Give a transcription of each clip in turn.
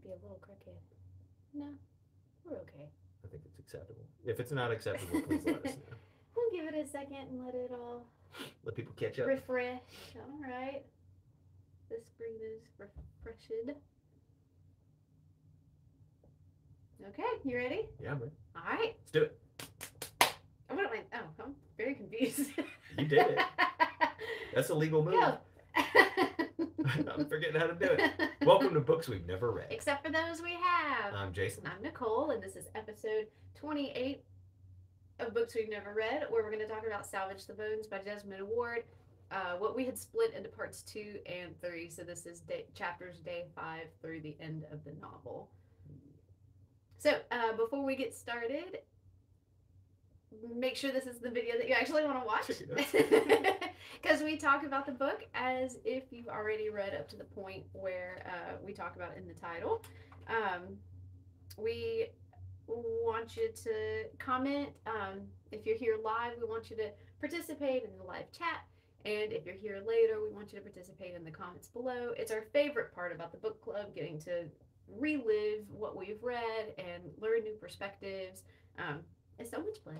be a little crooked. No, we're okay. I think it's acceptable. If it's not acceptable, please let us know. We'll give it a second and let it all Let people catch up. refresh. All right. The screen is refreshed. Okay, you ready? Yeah, I'm ready. All right. Let's do it. What am I? Oh, I'm very confused. You did it. That's a legal move. Go. I'm forgetting how to do it. Welcome to Books We've Never Read. Except for those we have. I'm Jason. I'm Nicole, and this is episode 28 of Books We've Never Read, where we're going to talk about Salvage the Bones by Jesmyn Ward. What we had split into parts 2 and 3, so this is chapters day 5 through the end of the novel. So, before we get started, make sure this is the video that you actually want to watch. Because we talk about the book as if you've already read up to the point where we talk about in the title. We want you to comment. If you're here live, we want you to participate in the live chat. And if you're here later, we want you to participate in the comments below. It's our favorite part about the book club, getting to relive what we've read and learn new perspectives. It's so much fun.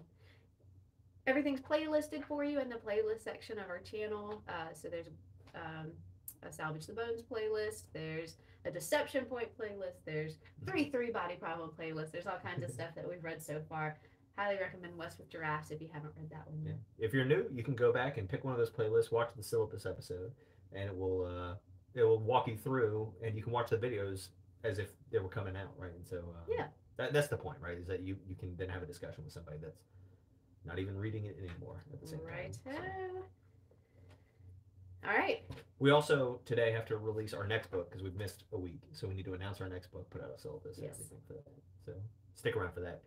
Everything's playlisted for you in the playlist section of our channel. So there's a Salvage the Bones playlist. There's a Deception Point playlist. There's 3 Body Problem playlist. There's all kinds of stuff that we've read so far. Highly recommend West with Giraffes if you haven't read that one yet. Yeah. If you're new, you can go back and pick one of those playlists, watch the syllabus episode, and it will walk you through, and you can watch the videos as if they were coming out, right? And so yeah, that's the point, right? Is that you can then have a discussion with somebody that's not even reading it anymore at the same time. So. All right. We also today have to release our next book because we've missed a week, so we need to announce our next book, put out a syllabus, and everything for that. So stick around for that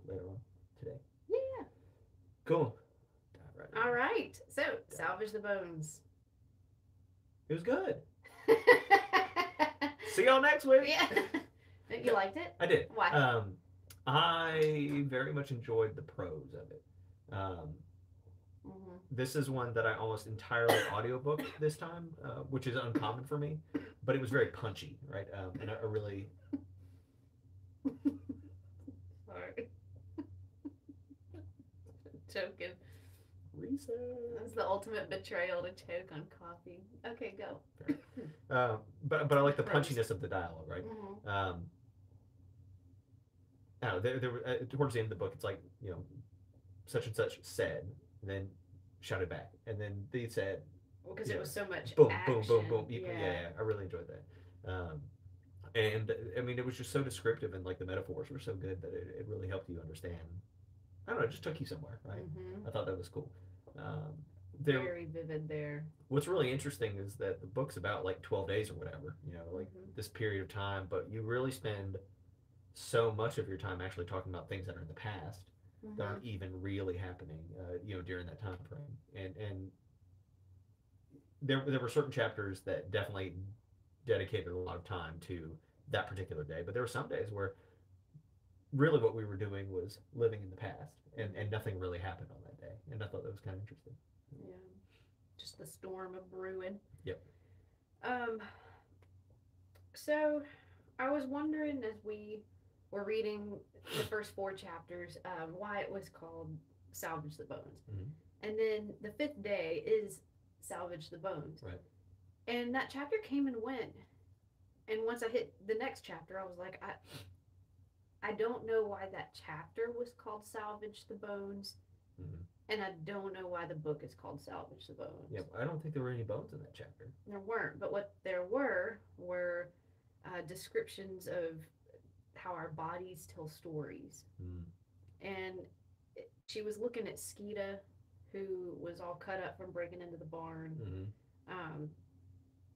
later on today. Yeah. Cool. All right. So Salvage the Bones. It was good. See y'all next week. Yeah. You liked it? I did. Why? I very much enjoyed the prose of it. This is one that I almost entirely audiobooked this time, which is uncommon for me, but it was very punchy, right? And I really... Sorry. Choking. Reset. That's the ultimate betrayal to choke on coffee. Okay, go. But I like the punchiness of the dialogue, right? I don't know, towards the end of the book, it's like, such and such said, and then shouted back, and then they said, well, because it was so much boom, action. boom, boom, boom. Yeah, I really enjoyed that. And I mean, it was just so descriptive, and like the metaphors were so good that it really helped you understand. I don't know, it just took you somewhere, right? I thought that was cool. Very vivid there. What's really interesting is that the book's about like 12 days or whatever, this period of time, but you really spend so much of your time actually talking about things that are in the past that aren't even really happening, during that time frame. And there were certain chapters that definitely dedicated a lot of time to that particular day, but there were some days where really what we were doing was living in the past, and nothing really happened on that day. And I thought that was kind of interesting. Yeah, just the storm of brewing. Yep. So I was wondering, as we were reading the first 4 chapters, why it was called Salvage the Bones. And then the 5th day is Salvage the Bones. Right. And that chapter came and went. And once I hit the next chapter, I was like, I don't know why that chapter was called Salvage the Bones. And I don't know why the book is called Salvage the Bones. Yeah, I don't think there were any bones in that chapter. There weren't. But what there were descriptions of how our bodies tell stories. And she was looking at Skeeta, who was all cut up from breaking into the barn.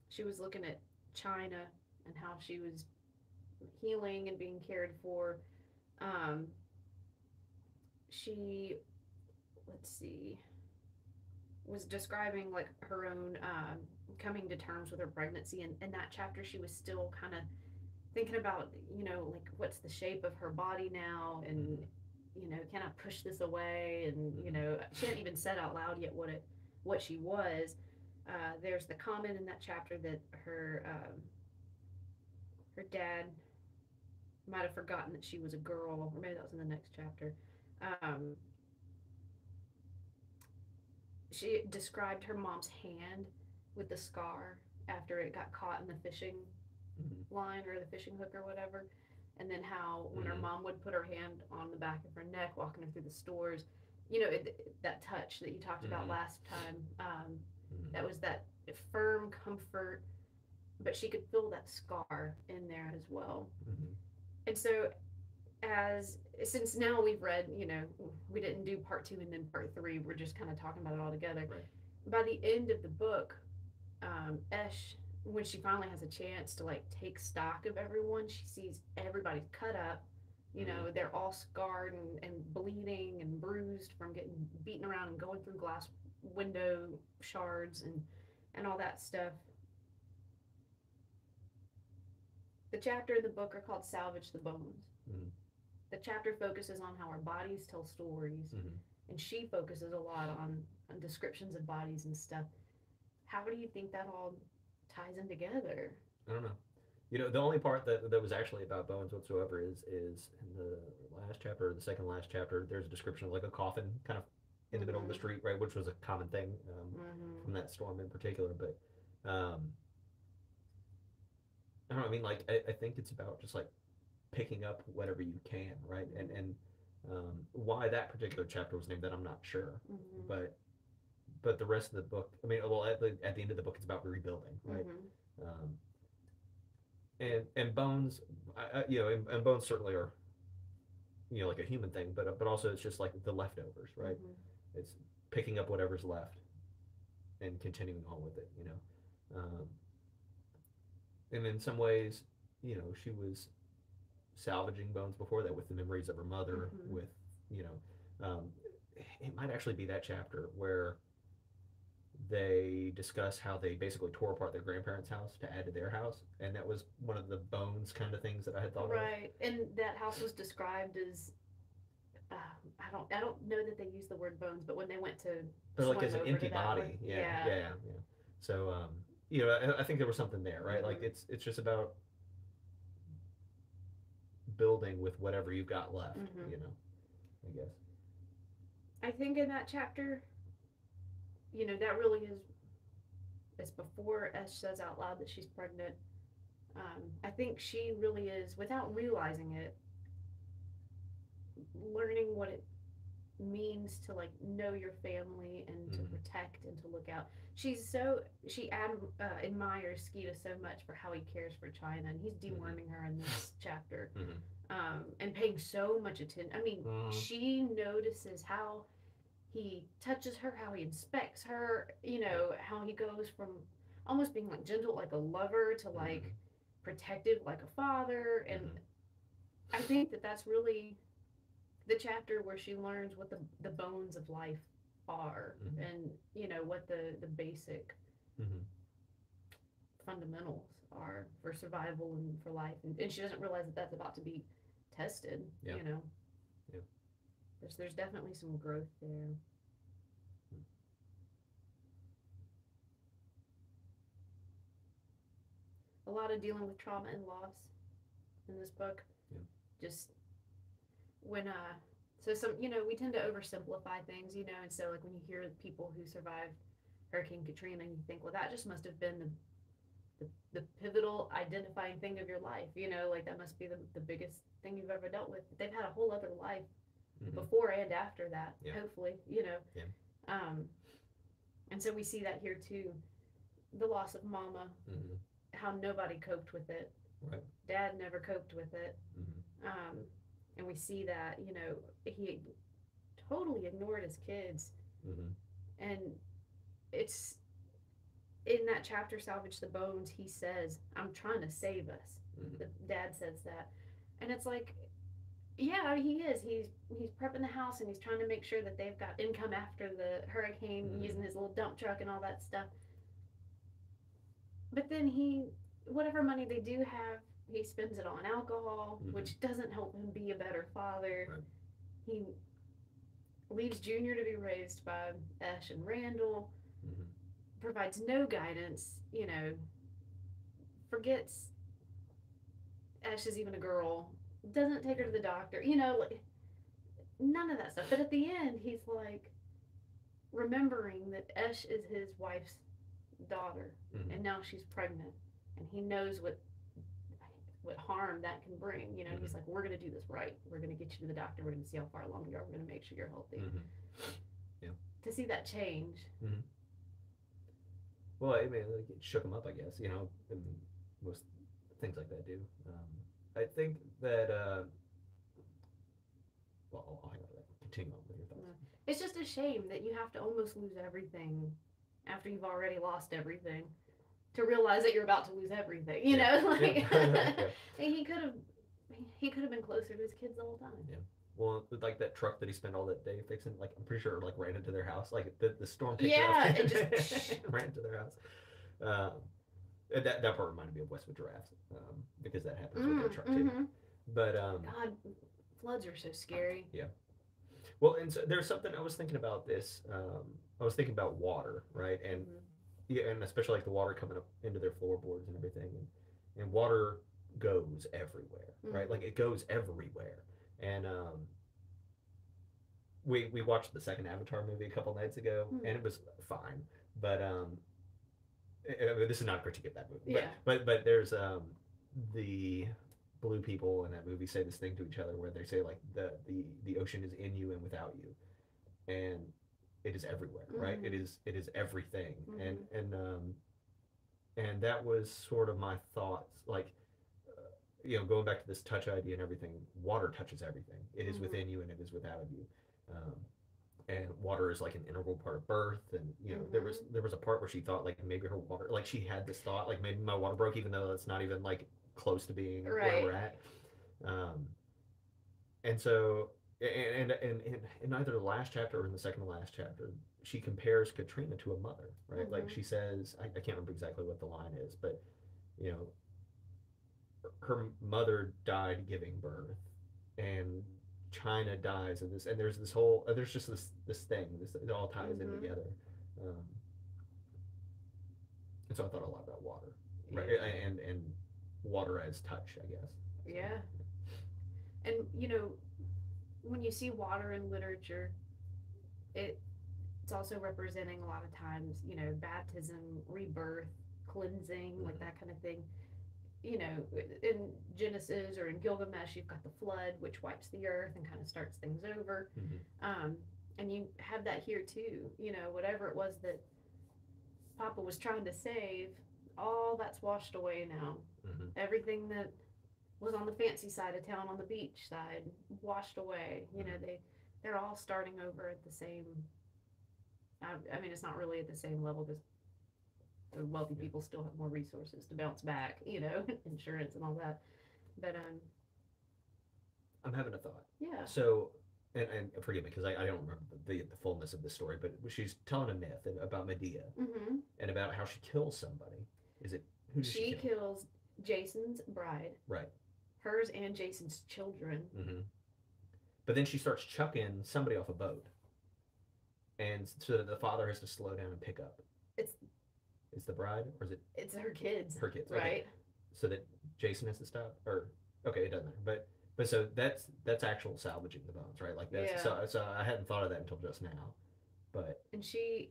She was looking at China and how she was healing and being cared for. She, was describing like her own coming to terms with her pregnancy. And in that chapter, she was still kind of thinking about, like, what's the shape of her body now, and can I push this away? And she hadn't even said out loud yet what she was. There's the comment in that chapter that her her dad might have forgotten that she was a girl, or maybe that was in the next chapter. Um, she described her mom's hand with the scar after it got caught in the fishing line or the fishing hook or whatever. And then how when her mom would put her hand on the back of her neck walking her through the stores, you know, that touch that you talked about last time, that was that firm comfort, but she could feel that scar in there as well. And so since now we've read, you know, we didn't do part 2 and then part 3, we're just kind of talking about it all together. Right. By the end of the book, Esh, when she finally has a chance to like take stock of everyone, she sees everybody's cut up. You know, they're all scarred and bleeding and bruised from getting beaten around and going through glass window shards and all that stuff. The chapter in the book are called Salvage the Bones. The chapter focuses on how our bodies tell stories, and she focuses a lot on descriptions of bodies and stuff. How do you think that all ties in together? I don't know. You know, the only part that was actually about bones whatsoever is in the last chapter, or the second last chapter, there's a description of like a coffin kind of in the middle of the street, right, which was a common thing from that storm in particular. But I don't know, I mean, like, I think it's about just like picking up whatever you can, right? And why that particular chapter was named that, I'm not sure. But the rest of the book, I mean, well, at the end of the book, it's about rebuilding, right? And bones, you know, and bones certainly are, you know, like a human thing, but also it's just like the leftovers, right? It's picking up whatever's left and continuing on with it, you know. And in some ways, you know, she was salvaging bones before that with the memories of her mother, with, you know, it might actually be that chapter where they discuss how they basically tore apart their grandparents' house to add to their house, and that was one of the bones kind of things that I had thought of. Right, and that house was described as I don't know that they use the word bones, but when they went to like as an empty body, yeah. So you know, I think there was something there, right? Like it's just about building with whatever you've got left, you know, I guess. I think in that chapter, you know, that really is, it's before Esh says out loud that she's pregnant. I think she really is, without realizing it, learning what it means to like know your family and to protect and to look out. She admires Skeeta so much for how he cares for China, and he's deworming her in this chapter, and paying so much attention. I mean, she notices how he touches her, how he inspects her, you know, how he goes from almost being like gentle like a lover to like protective like a father. And I think that that's really the chapter where she learns what the bones of life are, and you know what the basic fundamentals are for survival and for life, and she doesn't realize that that's about to be tested. You know, there's definitely some growth there. A lot of dealing with trauma and loss in this book. Just when so some, you know, we tend to oversimplify things, you know, and so like when you hear people who survived Hurricane Katrina, you think, well, that just must have been the pivotal identifying thing of your life, you know, like that must be the biggest thing you've ever dealt with. But they've had a whole other life before and after that, hopefully, you know. And so we see that here too, the loss of mama, how nobody coped with it. Dad never coped with it. And we see that, you know, he totally ignored his kids. And it's in that chapter, Salvage the Bones, he says, I'm trying to save us. The dad says that. And it's like, yeah, he is. He's prepping the house and he's trying to make sure that they've got income after the hurricane, using his little dump truck and all that stuff. But then whatever money they do have, he spends it on alcohol, which doesn't help him be a better father. He leaves Junior to be raised by Esh and Randall, provides no guidance, you know, forgets Ash is even a girl, doesn't take her to the doctor, you know, like, none of that stuff. But at the end, he's like remembering that Ash is his wife's daughter, and now she's pregnant, and he knows what harm that can bring. You know, he's like, we're gonna do this right. We're gonna get you to the doctor. We're gonna see how far along you are. We're gonna make sure you're healthy. Yeah. To see that change. Well, I mean, like, it shook him up, I guess. You know, and most things like that do. I think that. Well, I'll continue on with your thoughts. It's just a shame that you have to almost lose everything after you've already lost everything to realize that you're about to lose everything. You know, like he could have been closer to his kids the whole time. Yeah. Well, like that truck that he spent all that day fixing, like I'm pretty sure it, like, ran into their house. Like the storm picked it up. It just ran into their house. And that part reminded me of Westwood Giraffes, because that happens with their truck too. But God, floods are so scary. Yeah. Well, and so there's something I was thinking about this. I was thinking about water, right? And yeah, and especially like the water coming up into their floorboards and everything, and water goes everywhere, right? Like it goes everywhere. And we watched the second Avatar movie a couple nights ago, and it was fine. But this is not a critique of that movie. But there's the blue people in that movie say this thing to each other where they say, like, the ocean is in you and without you, and it is everywhere, right? It is everything, and that was sort of my thoughts, like, you know, going back to this touch idea and everything. Water touches everything. It is within you and it is without you, and water is like an integral part of birth. And you know, there was a part where she thought, like, maybe her water, like, she had this thought, like, maybe my water broke, even though that's not even, like, close to being where we're at. And so, and in either the last chapter or in the second to last chapter, she compares Katrina to a mother, right? Like, she says, I can't remember exactly what the line is, but, you know, her mother died giving birth, and China dies, and there's this whole, there's just this thing, it all ties in together. And so I thought a lot about water, right? And water as touch, I guess. Yeah. And you know, when you see water in literature, it's also representing a lot of times, you know, baptism, rebirth, cleansing, like that kind of thing. You know, in Genesis or in Gilgamesh, you've got the flood, which wipes the earth and kind of starts things over. And you have that here too. You know, whatever it was that Papa was trying to save, all that's washed away now. Everything that was on the fancy side of town, on the beach side, washed away. You know, they're all starting over at the same. I mean, it's not really at the same level because the wealthy people still have more resources to bounce back, you know, insurance and all that. But I'm having a thought. Yeah. So, and forgive me because I don't remember the fullness of the story, but she's telling a myth about Medea and about how she kills somebody. Is it who does she kill? Kills Jason's bride. Right. Hers and Jason's children. But then she starts chucking somebody off a boat, and so that the father has to slow down and pick up. It's the bride, or is it? It's her kids. Her kids, right? Okay. So that Jason has to stop, or okay, it doesn't matter. But so that's actual salvaging the bones, right? Like that's so I hadn't thought of that until just now, but she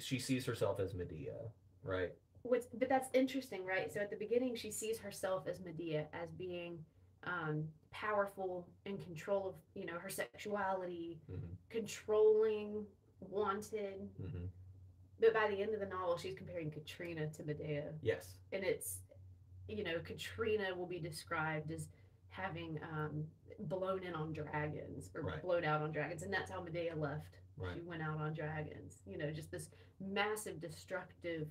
sees herself as Medea, right? But that's interesting, right? So at the beginning, she sees herself as Medea, as being powerful, in control of, you know, her sexuality, controlling, wanted. But by the end of the novel, she's comparing Katrina to Medea. Yes. And it's, you know, Katrina will be described as having blown in on dragons, or blown out on dragons, and that's how Medea left. She went out on dragons. You know, just this massive destructive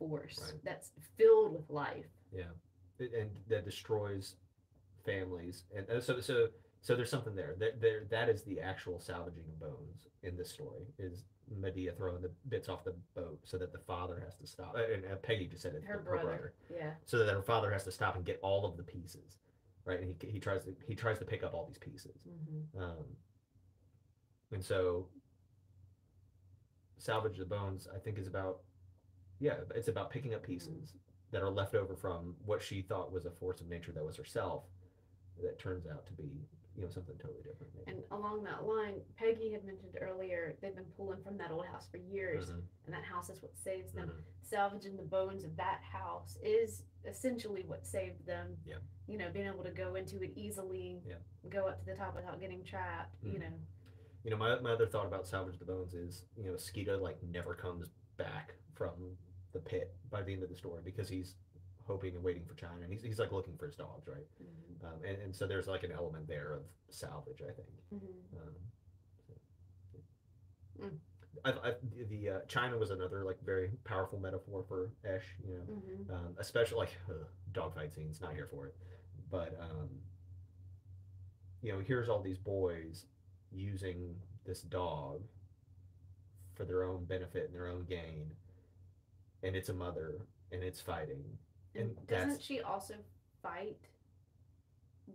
force that's filled with life. Yeah, and that destroys families, and so there's something there. That is the actual salvaging of bones in this story, is Medea throwing the bits off the boat so that the father has to stop. And Peggy just said it. Her brother. Yeah. So that her father has to stop and get all of the pieces, right? And he tries to pick up all these pieces. And so, Salvage the Bones, I think, is about it's about picking up pieces that are left over from what she thought was a force of nature that was herself, that turns out to be, something totally different. Maybe. And along that line, Peggy had mentioned earlier they've been pulling from that old house for years, and that house is what saves them. Salvaging the bones of that house is essentially what saved them. Yeah. Being able to go into it easily, go up to the top without getting trapped. My other thought about Salvage the Bones is, Skeeta like never comes back from the pit by the end of the story because he's hoping and waiting for China, and he's like looking for his dogs, right? And so there's like an element there of salvage, I think. The China was another like very powerful metaphor for Esh, especially like dogfight scenes. Not here for it, but here's all these boys using this dog for their own benefit and their own gain, and it's a mother and it's fighting. And doesn't she also fight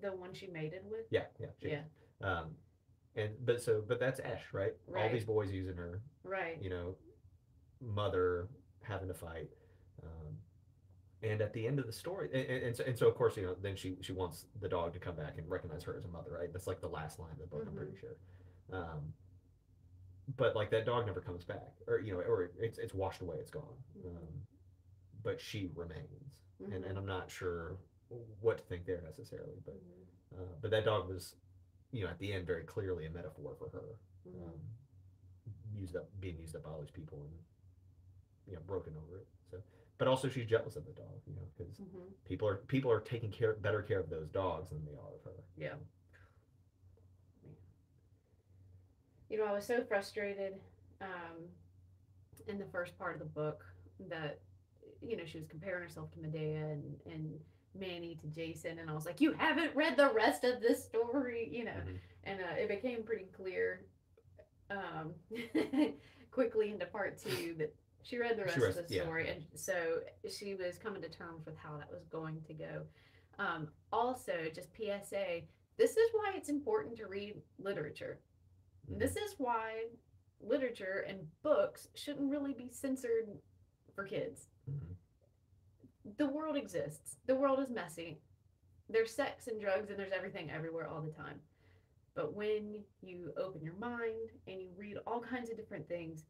the one she mated with? Yeah. But that's Esh, right? All these boys using her, right? Mother having to fight, and at the end of the story, and so of course then she wants the dog to come back and recognize her as a mother, right? That's like the last line of the book, I'm pretty sure. But like that dog never comes back, or it's washed away, it's gone. But she remains, and I'm not sure what to think there necessarily, but that dog was, at the end very clearly a metaphor for her, being used up by all these people and broken over it. So, but also she's jealous of the dog, because people are taking better care of those dogs than they are of her. Yeah. I was so frustrated in the first part of the book that she was comparing herself to Medea and Manny to Jason, and I was like, you haven't read the rest of this story, and it became pretty clear quickly into part 2 that she read the rest of the story, and so she was coming to terms with how that was going to go. Also, just PSA, this is why it's important to read literature. This is why literature and books shouldn't really be censored for kids. The world exists. The world is messy. There's sex and drugs and there's everything everywhere all the time. But when you open your mind and you read all kinds of different things,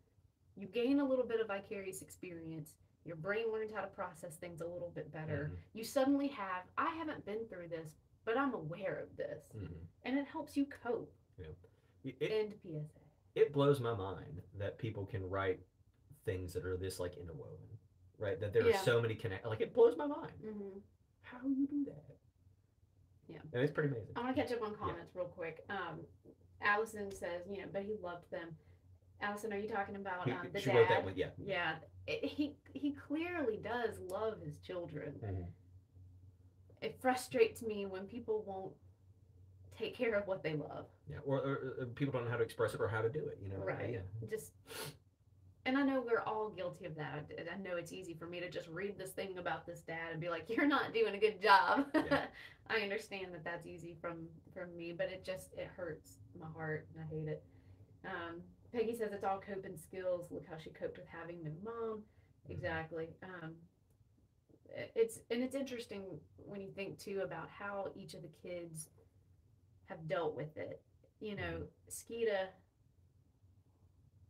you gain a little bit of vicarious experience. Your brain learns how to process things a little bit better. You suddenly have, I haven't been through this, but I'm aware of this. And it helps you cope. End PSA. It blows my mind that people can write things that are this like interwoven, right? That there are so many like it blows my mind. How do you do that? Yeah, and it's pretty amazing. I want to catch up on comments real quick. Allison says, but he loved them. Allison, are you talking about the she dad? wrote that one, yeah. Yeah, he clearly does love his children. It frustrates me when people won't take care of what they love. Yeah, or people don't know how to express it or how to do it, Right. Yeah. And I know we're all guilty of that. I know it's easy for me to just read this thing about this dad and be like, you're not doing a good job. Yeah. I understand that that's easy from me, but it hurts my heart and I hate it. Peggy says it's all coping skills. Look how she coped with having no mom. Exactly. It's interesting when you think too about how each of the kids have dealt with it. Skeeta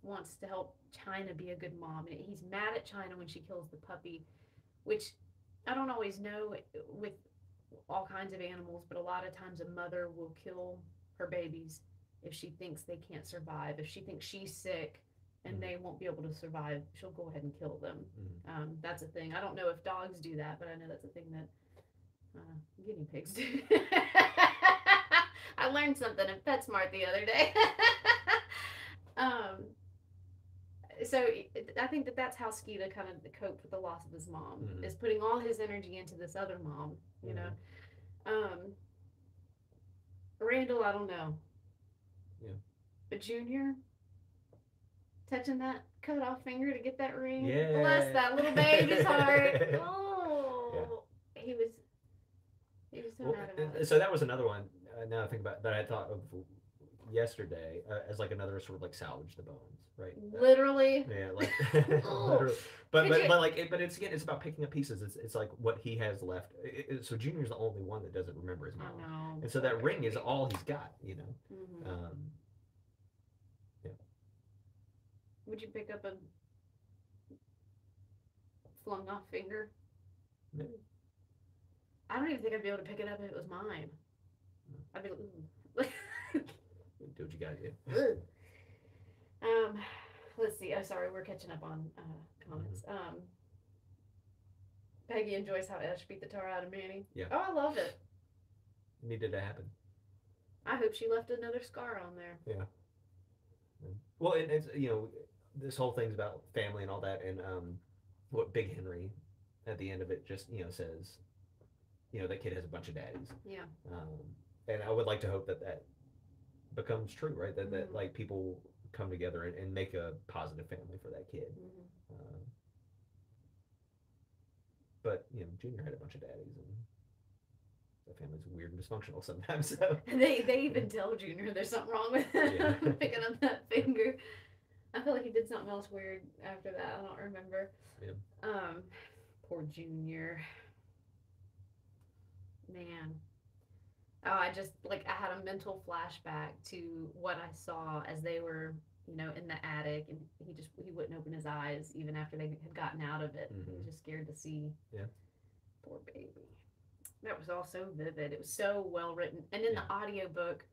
wants to help China be a good mom, and he's mad at China when she kills the puppy, which I don't always know with all kinds of animals, but a lot of times a mother will kill her babies if she thinks they can't survive. If she thinks she's sick and they won't be able to survive, she'll go ahead and kill them. That's a thing. I don't know if dogs do that, but I know that's a thing that guinea pigs do. I learned something in PetSmart the other day. So I think that's how Skeeta kind of coped with the loss of his mom, is putting all his energy into this other mom, Randall, I don't know. Yeah. But Junior, touching that cut off finger to get that ring. Yeah. Bless that little baby's heart. Oh, yeah. He was so mad about it. So that was another one, now I think about that I thought of yesterday as like another sort of like salvage the bones, right? Literally. Yeah, like literally. But it's again, it's about picking up pieces. It's like what he has left. So Junior's the only one that doesn't remember his mom, I know. and so that ring is all he's got, you know. Yeah. Would you pick up a flung off finger? Maybe. I don't even think I'd be able to pick it up if it was mine. I'd be like, ooh. Do what you gotta do. Let's see. Oh, sorry, we're catching up on comments. Peggy enjoys how Ash beat the tar out of Manny. Yeah. Oh, I loved it. Needed to happen. I hope she left another scar on there. Yeah. Well, it's this whole thing's about family and all that, and what Big Henry at the end of it just says, that kid has a bunch of daddies. Yeah. And I would like to hope that becomes true, right? That like people come together and make a positive family for that kid. But Junior had a bunch of daddies, and the family's weird and dysfunctional sometimes. So they even tell Junior there's something wrong with him picking up that finger. I feel like he did something else weird after that. I don't remember. Yeah. Poor Junior. Man. Oh, I had a mental flashback to what I saw as they were, in the attic, and he wouldn't open his eyes even after they had gotten out of it. He was just scared to see. Yeah. Poor baby. That was all so vivid. It was so well written. And in the audiobook,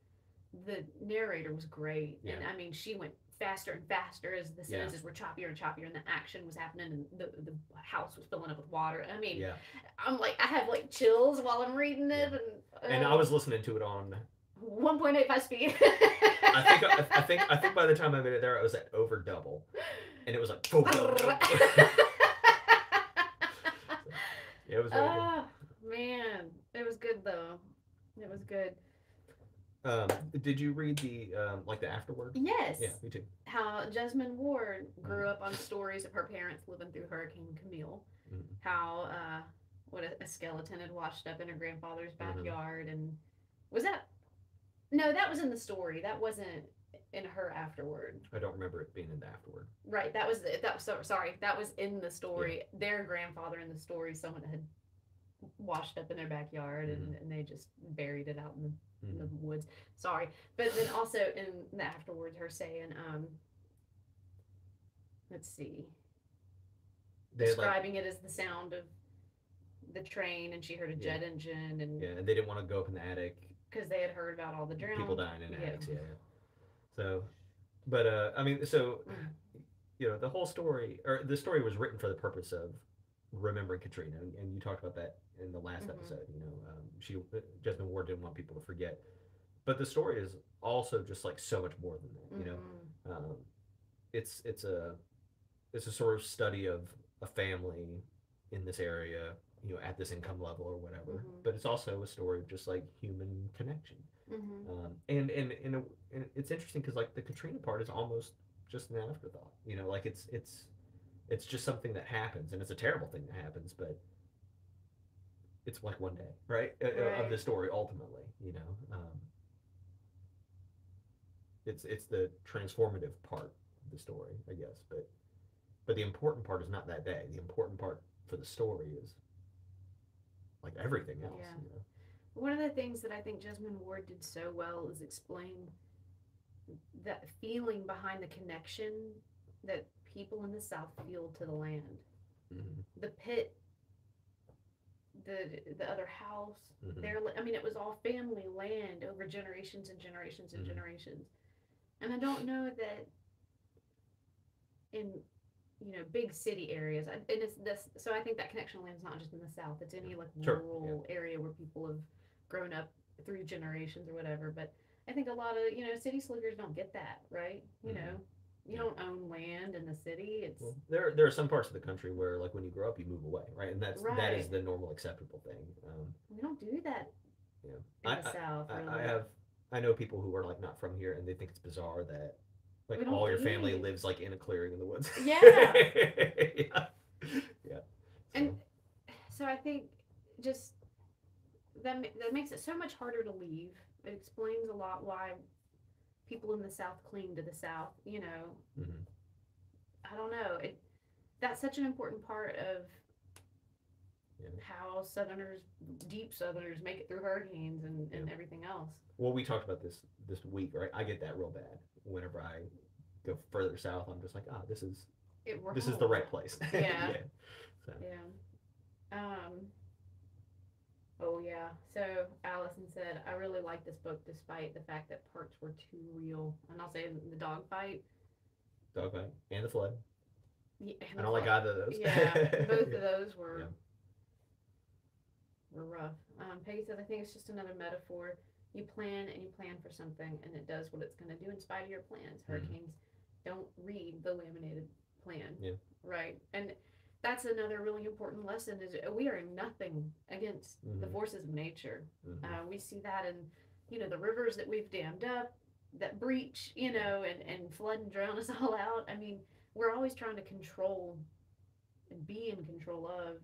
the narrator was great. Yeah. And I mean, she went faster and faster as the sentences were choppier and choppier, and the action was happening, and the house was filling up with water. I mean, I'm like, I have like chills while I'm reading it, and I was listening to it on 1.85 speed. I think by the time I made it there, I was at over double, and it was like, boom, boom, boom. It was really good. Man, it was good though. It was good. Did you read the the afterword? Yes. Yeah, me too. How Jesmyn Ward grew up on stories of her parents living through Hurricane Camille. How a skeleton had washed up in her grandfather's backyard, and that was in the story. That wasn't in her afterward. I don't remember it being in the afterward. Right. That was in the story. Yeah. Their grandfather in the story, someone had washed up in their backyard, and they just buried it out in the woods. Sorry. But then also in the afterwards, her saying, let's see, describing it as the sound of the train, and she heard a jet engine, and and they didn't want to go up in the attic because they had heard about all the drowning people dying in attics. So, but I mean, so the whole story, or the story, was written for the purpose of remembering Katrina, and you talked about that in the last episode. Jesmyn Ward didn't want people to forget, but the story is also just like so much more than that. It's a sort of study of a family in this area, at this income level or whatever. But it's also a story of just like human connection. And it's interesting because like the Katrina part is almost just an afterthought. Like it's just something that happens, and it's a terrible thing that happens, but it's like one day, right? Of the story ultimately. It's the transformative part of the story, I guess, but the important part is not that day. The important part for the story is like everything else. Yeah. One of the things that I think Jesmyn Ward did so well is explain that feeling behind the connection that people in the South feel to the land. The pit, the other house, it was all family land over generations and generations and generations. And I don't know that in big city areas, and it's this. So I think that connection land is not just in the South; it's any like rural area where people have grown up through generations or whatever. But I think a lot of city slickers don't get that, right? You don't own land in the city. It's there are some parts of the country where like when you grow up you move away, right? And that is the normal acceptable thing. We don't do that. In the South. Really. I know people who are like not from here, and they think it's bizarre that like all your family lives like in a clearing in the woods. Yeah. Yeah. And so I think just that makes it so much harder to leave. It explains a lot why people in the South cling to the South. Mm-hmm. I don't know. That's such an important part of how Southerners, deep Southerners, make it through hurricanes and everything else. Well, we talked about this week, right? I get that real bad whenever I go further south. I'm just like, this is the right place. Yeah. So. Yeah. Oh yeah. So Allison said, I really like this book despite the fact that parts were too real. And I'll say the dog fight. And the flood. Yeah, I don't like either of those. Yeah, both of those were rough. Peggy says, I think it's just another metaphor. You plan and you plan for something, and it does what it's going to do in spite of your plans. Hurricanes don't read the laminated plan. Yeah. Right. And that's another really important lesson is we are nothing against the forces of nature. We see that in, the rivers that we've dammed up, that breach, and flood and drown us all out. I mean, we're always trying to control and be in control of,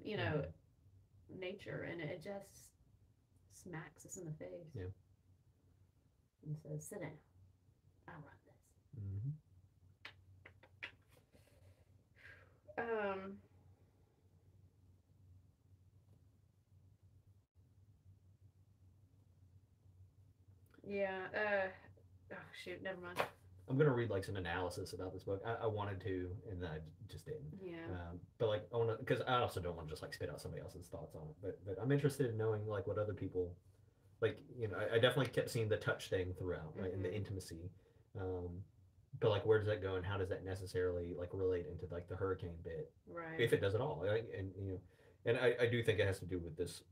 nature, and it just smacks us in the face. Yeah. And says, sit down. I'll run this. Yeah. Oh shoot. Never mind. I'm gonna read like some analysis about this book. I wanted to, and then I just didn't. Yeah. But like I want to, because I also don't want to just like spit out somebody else's thoughts on it. But I'm interested in knowing like what other people, like I definitely kept seeing the touch thing throughout, right, and the intimacy. But like where does that go, and how does that necessarily like relate into like the hurricane bit, right? If it does at all, right? And I do think it has to do with this.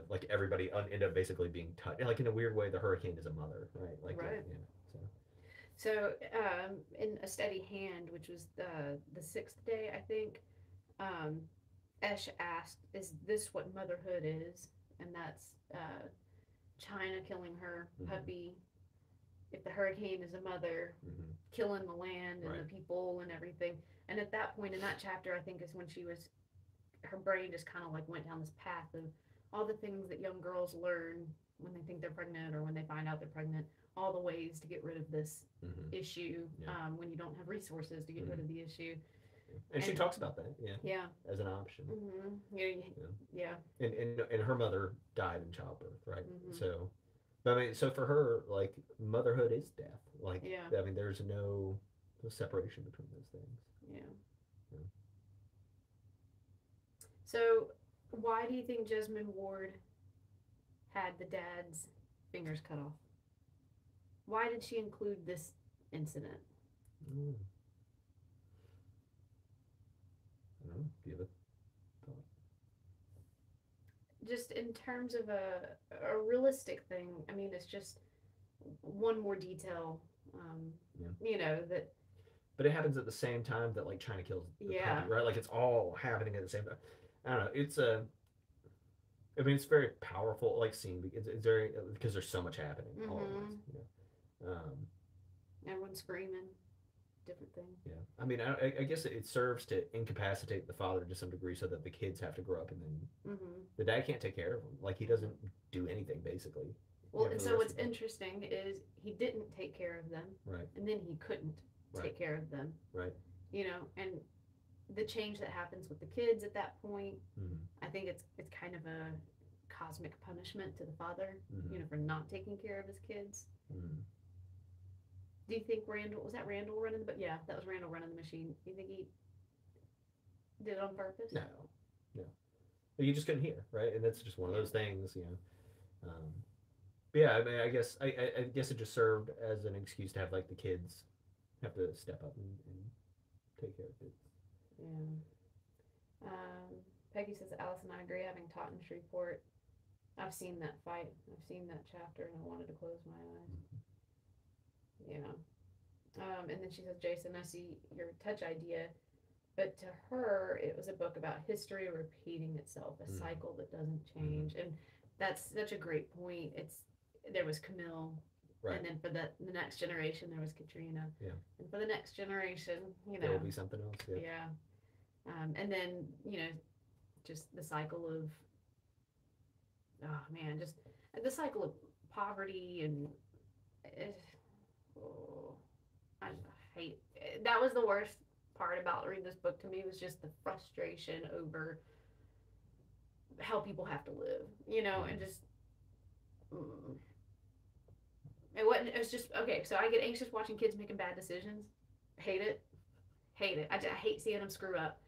Like everybody end up basically being touched. Like in a weird way, the hurricane is a mother, right? Like, right. So in A Steady Hand, which was the 6th day, I think, Esh asked, "Is this what motherhood is?" And that's China killing her puppy. If the hurricane is a mother, killing the land and the people and everything. And at that point in that chapter, I think is when her brain just kind of like went down this path of all the things that young girls learn when they think they're pregnant or when they find out they're pregnant, all the ways to get rid of this issue when you don't have resources to get rid of the issue. And she talks about that, as an option. Yeah. And her mother died in childbirth, right? So, but I mean, so for her, like motherhood is death. Like, I mean, there's no separation between those things. Yeah. So, why do you think Jesmyn Ward had the dad's fingers cut off? Why did she include this incident? I don't know. Do you have a thought? Just in terms of a realistic thing, I mean, it's just one more detail, that. But it happens at the same time that like China kills the puppy, right? Like it's all happening at the same time. I don't know. It's I mean, it's very powerful, like scene because it's very because there's so much happening all at once. Everyone's screaming, different things. Yeah, I mean, I guess it serves to incapacitate the father to some degree, so that the kids have to grow up, and then the dad can't take care of them. Like he doesn't do anything basically. Well, and so what's interesting is he didn't take care of them, right? And then he couldn't take care of them, right? And the change that happens with the kids at that point, I think it's kind of a cosmic punishment to the father, for not taking care of his kids. Do you think Randall running the? But yeah, that was Randall running the machine. Do you think he did it on purpose? No. You just couldn't hear, right? And that's just one of those things, But yeah, I mean, I guess it just served as an excuse to have like the kids have to step up and take care of it. Yeah. Peggy says, Allison, I agree. Having taught in Shreveport, I've seen that fight. I've seen that chapter, and I wanted to close my eyes. And then she says, Jason, I see your touch idea, but to her, it was a book about history repeating itself, a cycle that doesn't change, and that's such a great point. There was Camille. Right. And then for the next generation, there was Katrina. Yeah. And for the next generation, there will be something else. Yeah. And then, just the cycle of, just the cycle of poverty and oh, I hate that was the worst part about reading this book to me was just the frustration over how people have to live, you know, and just mm, it wasn't. It was just okay. So I get anxious watching kids making bad decisions. Hate it, hate it. I hate seeing them screw up.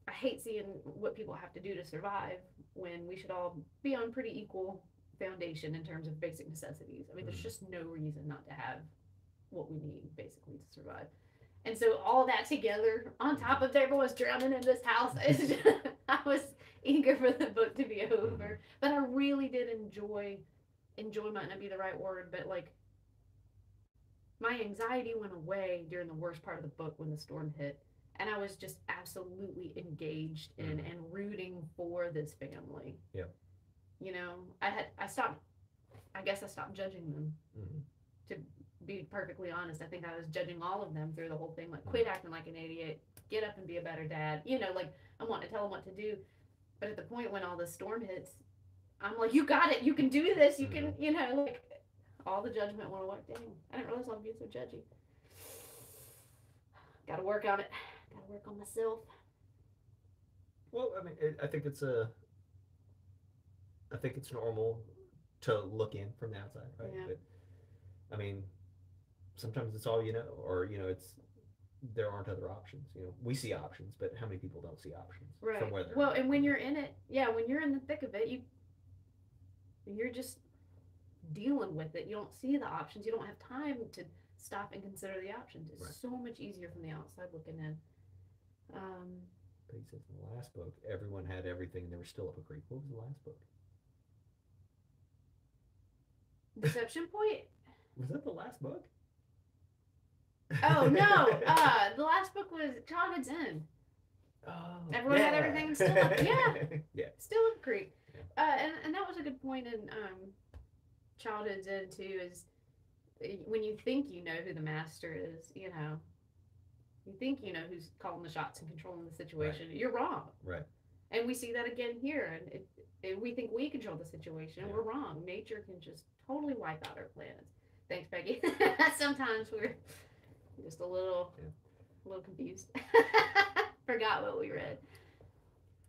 I hate seeing what people have to do to survive when we should all be on pretty equal foundation in terms of basic necessities. I mean, there's just no reason not to have what we need basically to survive. And so all that together, on top of everyone's drowning in this house, I was eager for the book to be over. But I really did enjoy might not be the right word, but like my anxiety went away during the worst part of the book when the storm hit. And I was just absolutely engaged in and rooting for this family. Yeah. You know, I stopped judging them. To be perfectly honest, I think I was judging all of them through the whole thing. Like, quit acting like an idiot. Get up and be a better dad. You know, like, I want to tell them what to do. But at the point when all this storm hits, I'm like, you got it. You can do this. You can, you know, like, all the judgment went away. Dang, I didn't realize I was being so judgy. Got to work on it. Got to work on myself. Well, I mean, I think it's normal to look in from the outside, right? Yeah. But, I mean, sometimes it's all you know, or, you know, there aren't other options. You know, we see options, but how many people don't see options? Right. From where they're well, and when you're in it, when you're in the thick of it, you're just dealing with it. You don't see the options. You don't have time to stop and consider the options. It's so much easier from the outside looking in. But he says in the last book, everyone had everything and they were still up a creek. What was the last book? Deception Point? Was that the last book? Oh, no. The last book was Childhood's End. Oh, everyone had everything and still up. Yeah. Still up a creek. Yeah. And that was a good point in Childhood's End, too, is when you think you know who the master is, you know, you think you know who's calling the shots and controlling the situation. Right. You're wrong. Right. And we see that again here. And we think we control the situation. And we're wrong. Nature can just totally wipe out our plans. Thanks, Peggy. Sometimes we're just a little confused. Forgot what we read.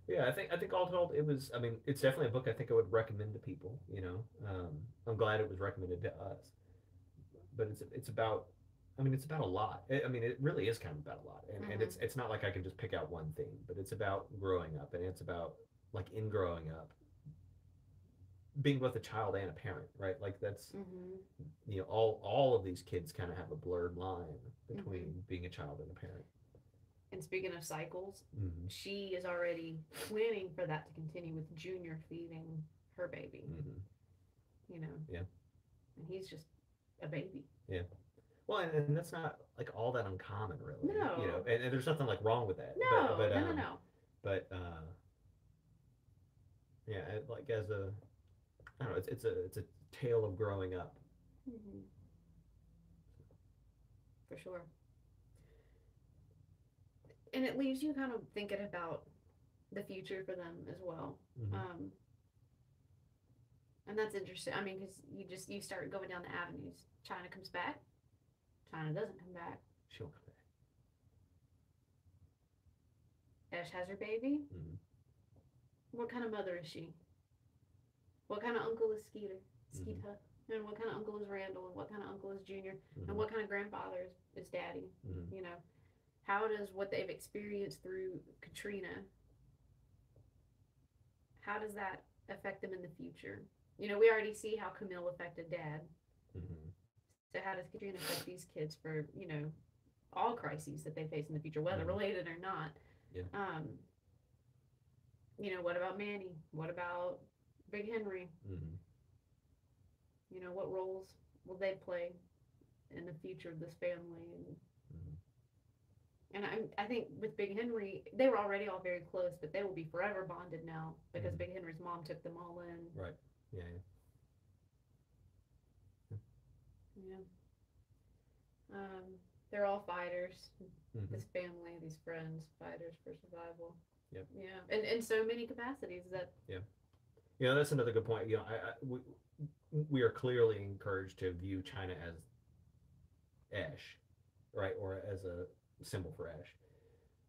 Yeah, I think all told, it was. I mean, it's definitely a book I think I would recommend to people. You know, I'm glad it was recommended to us. But it's about. I mean, it's about a lot. I mean, it really is kind of about a lot, and it's not like I can just pick out one thing. But it's about growing up, and it's about like in growing up, being both a child and a parent, right? Like that's you know, all of these kids kind of have a blurred line between being a child and a parent. And speaking of cycles, she is already planning for that to continue with Junior feeding her baby. You know. Yeah. And he's just a baby. Yeah. Well, and that's not like all that uncommon, really. No. You know, and there's nothing like wrong with that. No. No. But yeah, like as a, I don't know, it's a tale of growing up. For sure. And it leaves you kind of thinking about the future for them as well. And that's interesting. I mean, because you start going down the avenues. China comes back. China doesn't come back. She'll come back. Ash has her baby. What kind of mother is she? What kind of uncle is Skeeter? And what kind of uncle is Randall? And what kind of uncle is Junior? And what kind of grandfather is Daddy? You know, how does what they've experienced through Katrina, how does that affect them in the future? You know, we already see how Camille affected Dad. So how does Katrina affect these kids for, you know, all crises that they face in the future, whether related or not? Yeah. You know, what about Manny? What about Big Henry? You know, what roles will they play in the future of this family? And I think with Big Henry, they were already all very close, but they will be forever bonded now because Big Henry's mom took them all in. Right. Yeah. They're all fighters. This family, these friends, fighters for survival. Yep. Yeah, and in so many capacities that. Yeah. You know, that's another good point. You know, we are clearly encouraged to view China as ash, right, or as a symbol for ash.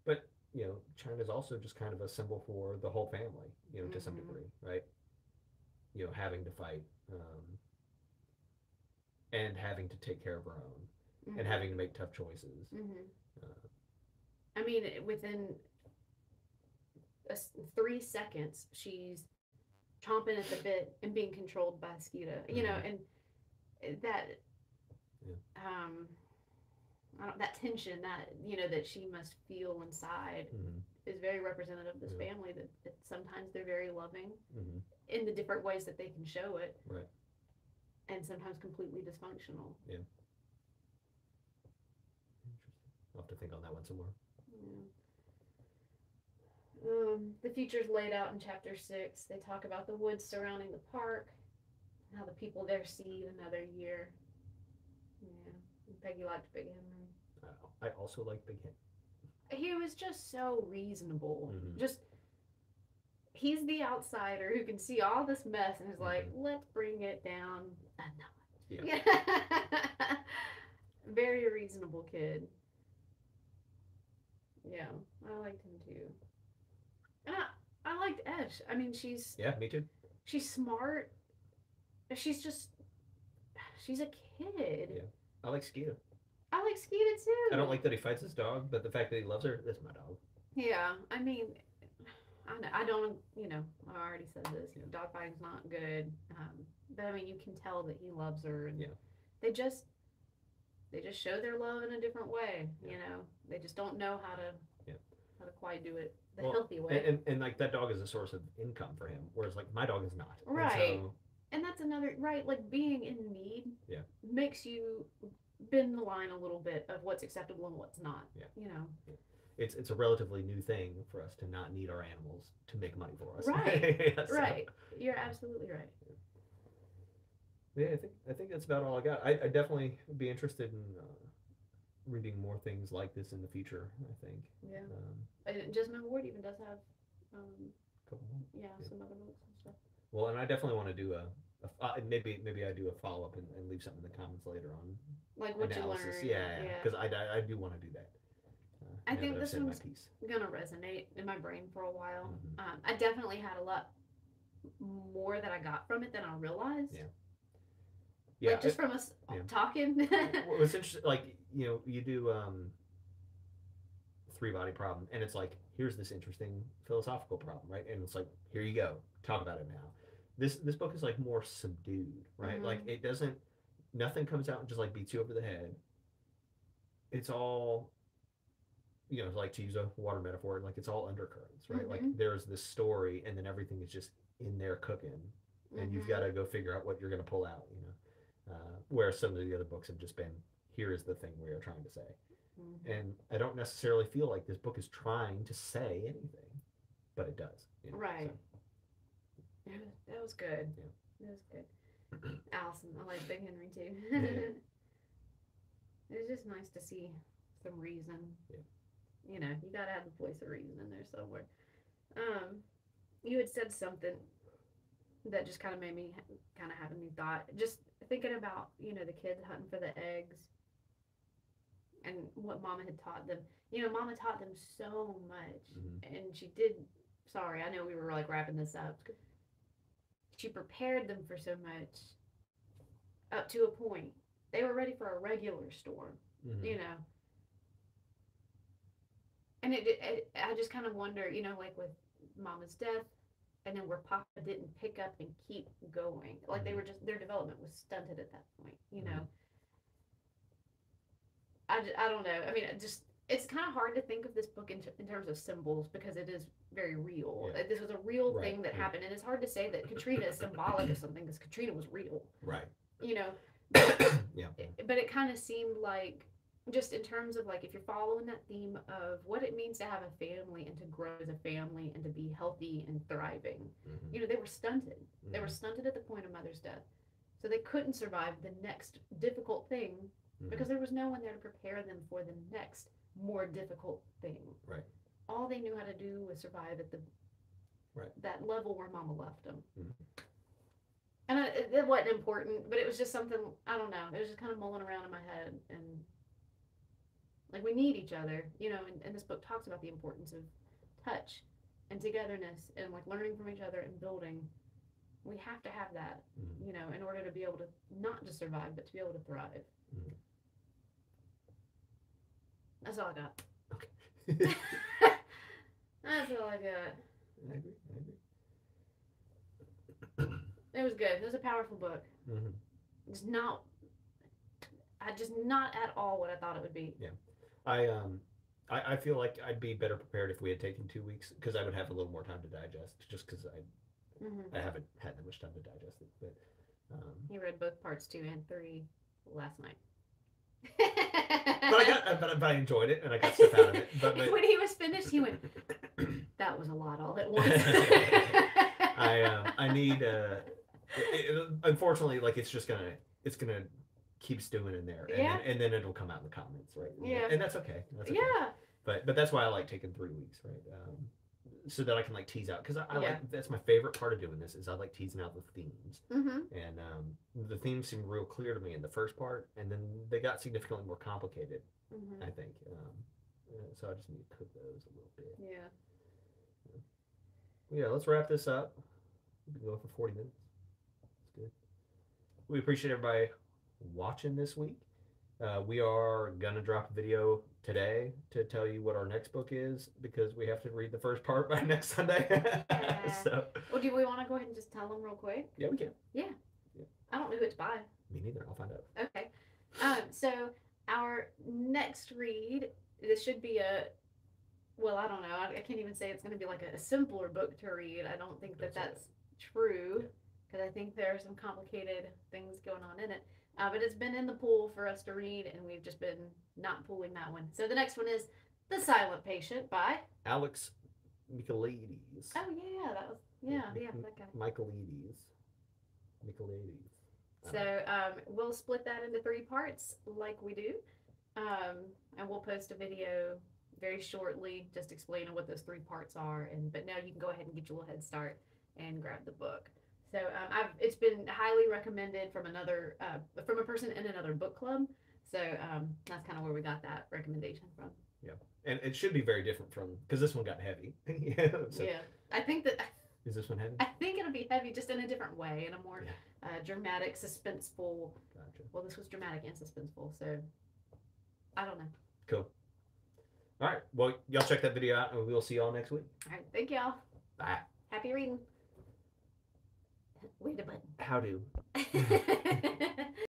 But you know, China is also just kind of a symbol for the whole family. You know, to some degree, right? You know, having to fight and having to take care of her own and having to make tough choices. I mean, within 3 seconds, she's chomping at the bit and being controlled by Skeeta. You know, and that that tension that that she must feel inside is very representative of this family. That sometimes they're very loving in the different ways that they can show it, right, and sometimes completely dysfunctional. Yeah. I'll have to think on that one some more. The future's laid out in chapter 6. They talk about the woods surrounding the park, how the people there see another year. Yeah, Peggy liked Big Henry. I also like Big Henry. He was just so reasonable. Just, he's the outsider who can see all this mess and is like, let's bring it down a notch. Yeah. Very reasonable kid. Yeah, I liked him too. And I liked Esh. I mean, she's... Yeah, me too. She's smart. She's a kid. Yeah. I like Skeeta. I like Skeeta too. I don't like that he fights his dog, but the fact that he loves her, that's my dog. Yeah, I mean, I don't, I already said this, dog fighting's not good. But I mean, you can tell that he loves her. And they just show their love in a different way, They just don't know how to quite do it the healthy way. And like that dog is a source of income for him, whereas like my dog is not. Right. And that's another, right, like being in need makes you bend the line a little bit of what's acceptable and what's not, It's a relatively new thing for us to not need our animals to make money for us. Right, right. You're absolutely right. Yeah, I think that's about all I got. I definitely would be interested in reading more things like this in the future, I think. Yeah. Jesmyn Ward even does have a couple more. Some other books and stuff. Well, and I definitely want to do maybe I do a follow-up and leave something in the comments later on. Like what analysis. You learned. Yeah, because I do want to do that. I think this one's gonna resonate in my brain for a while. I definitely had a lot more that I got from it than I realized. Yeah, like just from us talking. What's interesting, like you do 3-body problem, and it's like here's this interesting philosophical problem, right? And it's like here you go, talk about it now. This book is like more subdued, right? Like it doesn't, nothing comes out and just like beats you over the head. It's all, like to use a water metaphor, like it's all undercurrents, right? Like there's this story, and then everything is just in there cooking, and you've got to go figure out what you're going to pull out, whereas some of the other books have just been, here is the thing we are trying to say. And I don't necessarily feel like this book is trying to say anything, but it does. Right. So. That was good. That was good. Allison, I like Big Henry too. It's just nice to see some reason. You gotta have the voice of reason in there somewhere. You had said something that just kind of made me kind of have a new thought. Just thinking about, the kids hunting for the eggs and what Mama had taught them. Mama taught them so much. And she did, sorry, I know we were like wrapping this up. She prepared them for so much up to a point. They were ready for a regular storm, And I just kind of wonder, like with Mama's death, and then where Papa didn't pick up and keep going. Like they were just, their development was stunted at that point, I don't know. I mean, it's kind of hard to think of this book in terms of symbols because it is very real. This was a real thing that happened, and it's hard to say that Katrina is symbolic of something because Katrina was real. Right. But it kind of seemed like, just in terms of like, if you're following that theme of what it means to have a family and to grow as a family and to be healthy and thriving, they were stunted. They were stunted at the point of Mother's death. So they couldn't survive the next difficult thing because there was no one there to prepare them for the next more difficult thing. Right. All they knew how to do was survive at the that level where Mama left him. Mm-hmm. And it wasn't important, but it was just something, I don't know, it was just kind of mulling around in my head. And like, we need each other, you know, and this book talks about the importance of touch and togetherness and like learning from each other and building. We have to have that, Mm-hmm. you know, in order to be able to not just survive, but to be able to thrive. Mm-hmm. That's all I got. Okay. That's all I got. I agree. It was good. It was a powerful book. Mm-hmm. It's not at all what I thought it would be. Yeah. I feel like I'd be better prepared if we had taken 2 weeks, because I would have a little more time to digest, just because I haven't had that much time to digest it. But he read both parts 2 and 3 last night. but I enjoyed it, and I got stuff out of it. But when he was finished, he went, "That was a lot all at once." I need unfortunately, like, it's gonna keep stewing in there, and then it'll come out in the comments, right? Yeah, and that's okay. Yeah, but that's why I like taking 3 weeks, right? So that I can like tease out, because I Yeah. like, that's my favorite part of doing this, is I like teasing out the themes. Mm-hmm. And the themes seemed real clear to me in the first part, and then they got significantly more complicated. Mm-hmm. I think so. I just need to cook those a little bit. Yeah. Let's wrap this up. We've been going for 40 minutes. That's good. We appreciate everybody watching this week. We are gonna drop a video today to tell you what our next book is, because we have to read the first part by next Sunday. So, well, do we want to go ahead and just tell them real quick? Yeah, we can. Yeah. I don't know who it's by. Me neither. I'll find out. Okay. So our next read, this should be well, I don't know. I can't even say it's going to be like a simpler book to read. I don't think that's true, because I think there are some complicated things going on in it. But it's been in the pool for us to read, and we've just been not pulling that one. So the next one is The Silent Patient by Alex Michaelides. Oh yeah, that was that guy. Michaelides. So we'll split that into 3 parts, like we do, and we'll post a video very shortly, just explaining what those 3 parts are. But now you can go ahead and get your little head start and grab the book. So it's been highly recommended from a person in another book club. So that's kind of where we got that recommendation from. Yeah, and it should be very different from, because this one got heavy. So, yeah, I think that. Is this one heavy? I think it'll be heavy, just in a different way, in a more dramatic, suspenseful. Gotcha. Well, this was dramatic and suspenseful, so I don't know. Cool. All right. Well, y'all check that video out, and we'll see y'all next week. All right. Thank y'all. Bye. Happy reading. Wait a button. How do?